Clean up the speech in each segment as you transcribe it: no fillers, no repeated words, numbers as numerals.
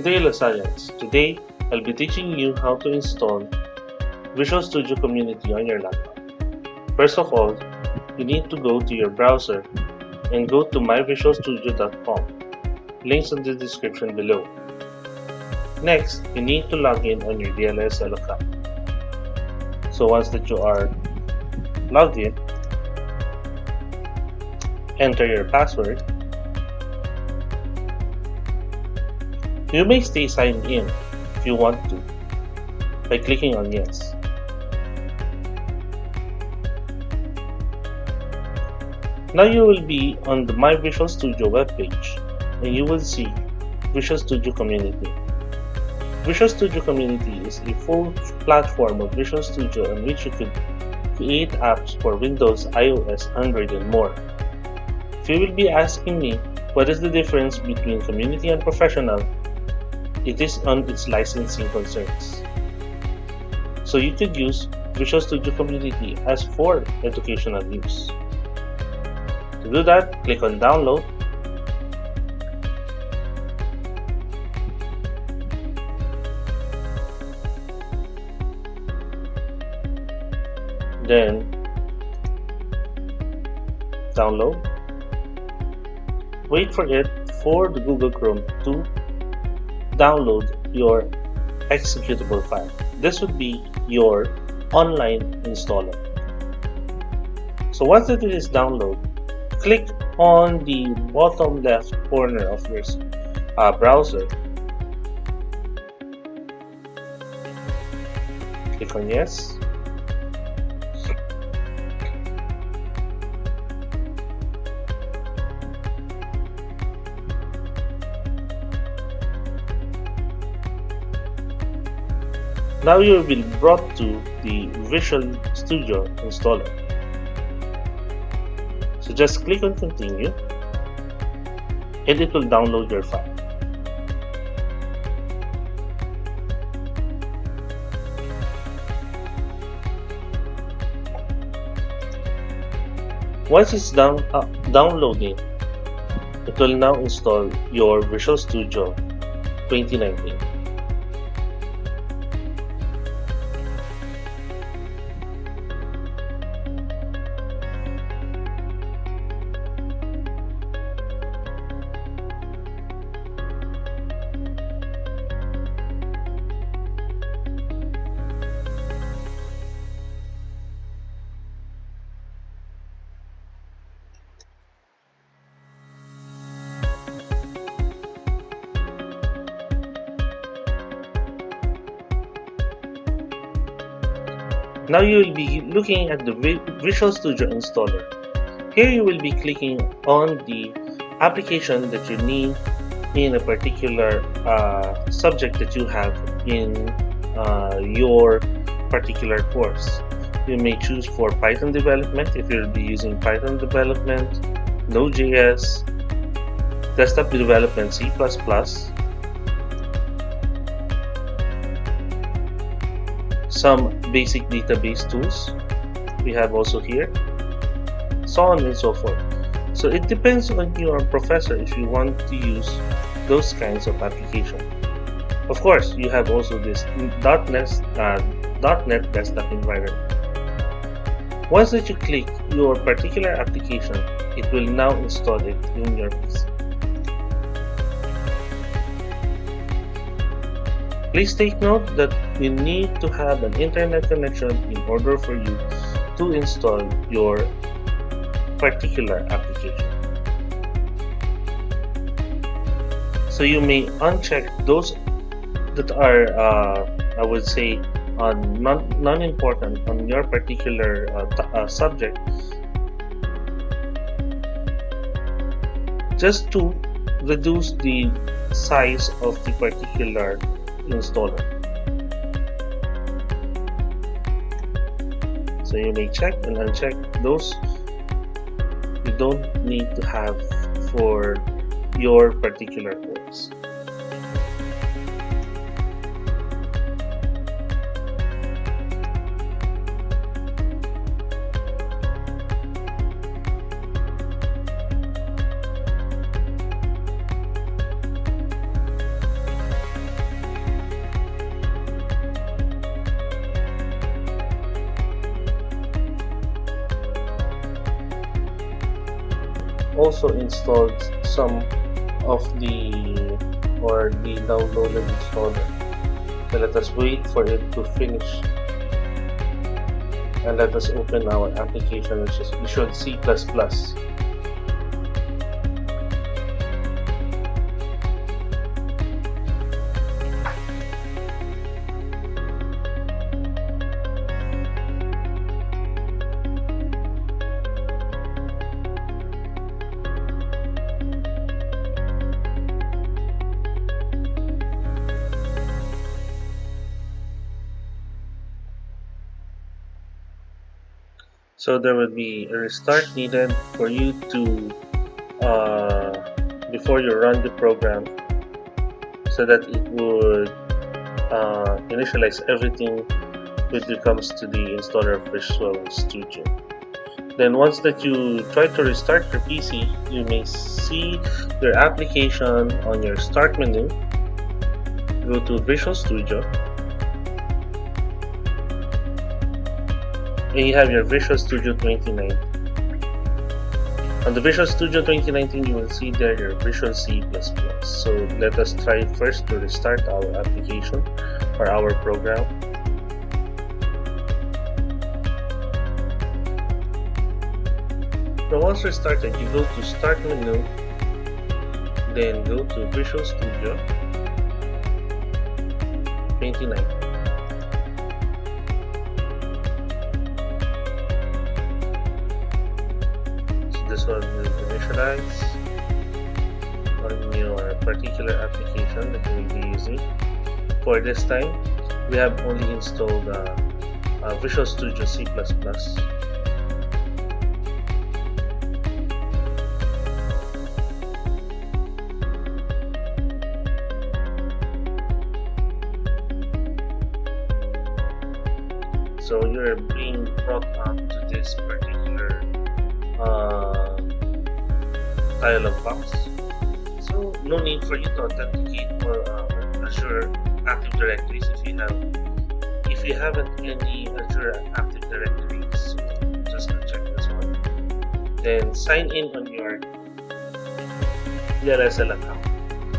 Daily Science. Today, I'll be teaching you how to install Visual Studio Community on your laptop. First of all, you need to go to your browser and go to myvisualstudio.com. Links in the description below. Next, you need to log in on your DLSL account. So once that you are logged in, enter your password. You may stay signed in if you want to by clicking on yes. Now you will be on the My Visual Studio webpage and you will see Visual Studio Community. Visual Studio Community is a full platform of Visual Studio on which you could create apps for Windows, iOS, Android, and more. If you will be asking me what is the difference between community and professional, it is on its licensing concerns. So you could use Visual Studio Community as for educational use. To do that, click on download. Then download. Wait for it for the Google Chrome to download your executable file. This would be your online installer. So once it is downloaded, click on the bottom left corner of your browser. Click on yes. Now you will be brought to the Visual Studio installer. So just click on continue and it will download your file. Once it's downloading, it will now install your Visual Studio 2019. Now you will be looking at the Visual Studio installer. Here you will be clicking on the application that you need in a particular subject that you have in your particular course. You may choose for Python development if you'll be using Python development, Node.js, desktop development C++, some basic database tools we have also here, so on and so forth. So it depends on your professor if you want to use those kinds of application. Of course, you have also this .NET desktop environment. Once that you click your particular application, it will now install it in your PC. Please take note that you need to have an internet connection in order for you to install your particular application. So you may uncheck those that are, I would say, non-important on your particular subject, just to reduce the size of the particular installer. So you may check and uncheck those you don't need to have for your particular course. also installed some of the downloaded installer. So let us wait for it to finish, and let us open our application, which is Visual C++. So there will be a restart needed for you to before you run the program, so that it would initialize everything when it comes to the installer of Visual Studio. Then once that you try to restart your PC, you may see your application on your start menu. Go to Visual Studio, and you have your Visual Studio 2019. On the Visual Studio 2019, you will see there your Visual C++. So let us try first to restart our application or our program. Now once restarted, you go to Start menu, then go to Visual Studio 2019. This one will initialize on your particular application that you will be using. For this time, we have only installed Visual Studio C++. So you're being brought up to this particular dialog box. So no need for you to authenticate or Azure Active Directories if you haven't any Azure Active Directories. So just check this one. Then sign in on your DLSL account.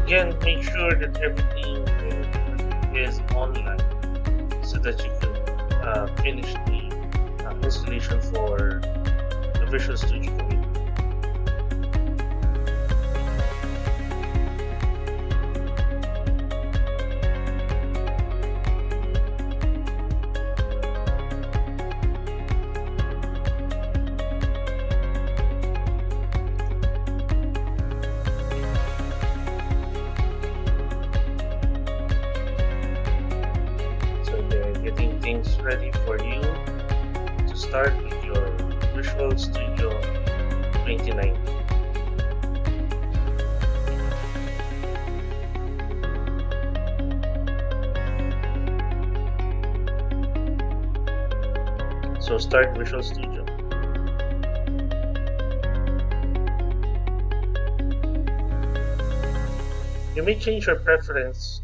Again, make sure that everything is online so that you can finish the installation for the Visual Studio Community. Getting things ready for you to start with your Visual Studio 2019. So start Visual Studio. You may change your preference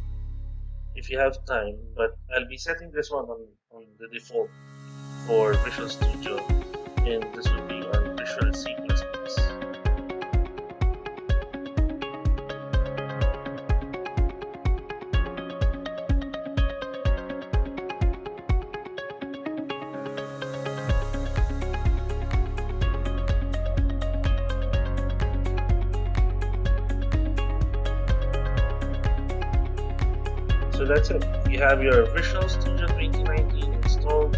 if you have time, but I'll be setting this one on the default for Visual Studio, and this will be on Visual C++. So that's it. You have your Visual Studio 2019 installed.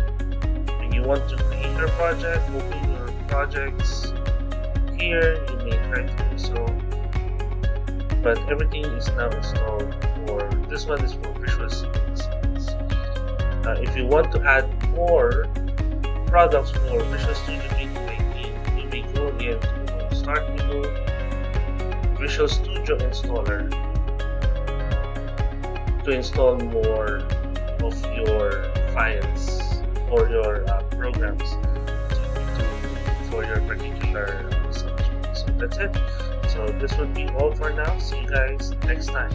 When you want to create your project, open your projects here, you may try to do so. But everything is now installed. For this one is for Visual C++. If you want to add more products for Visual Studio 2019, you may go again to Start menu, Visual Studio Installer, to install more of your files or your programs for your particular subject. So that's it. So this would be all for now. See you guys next time.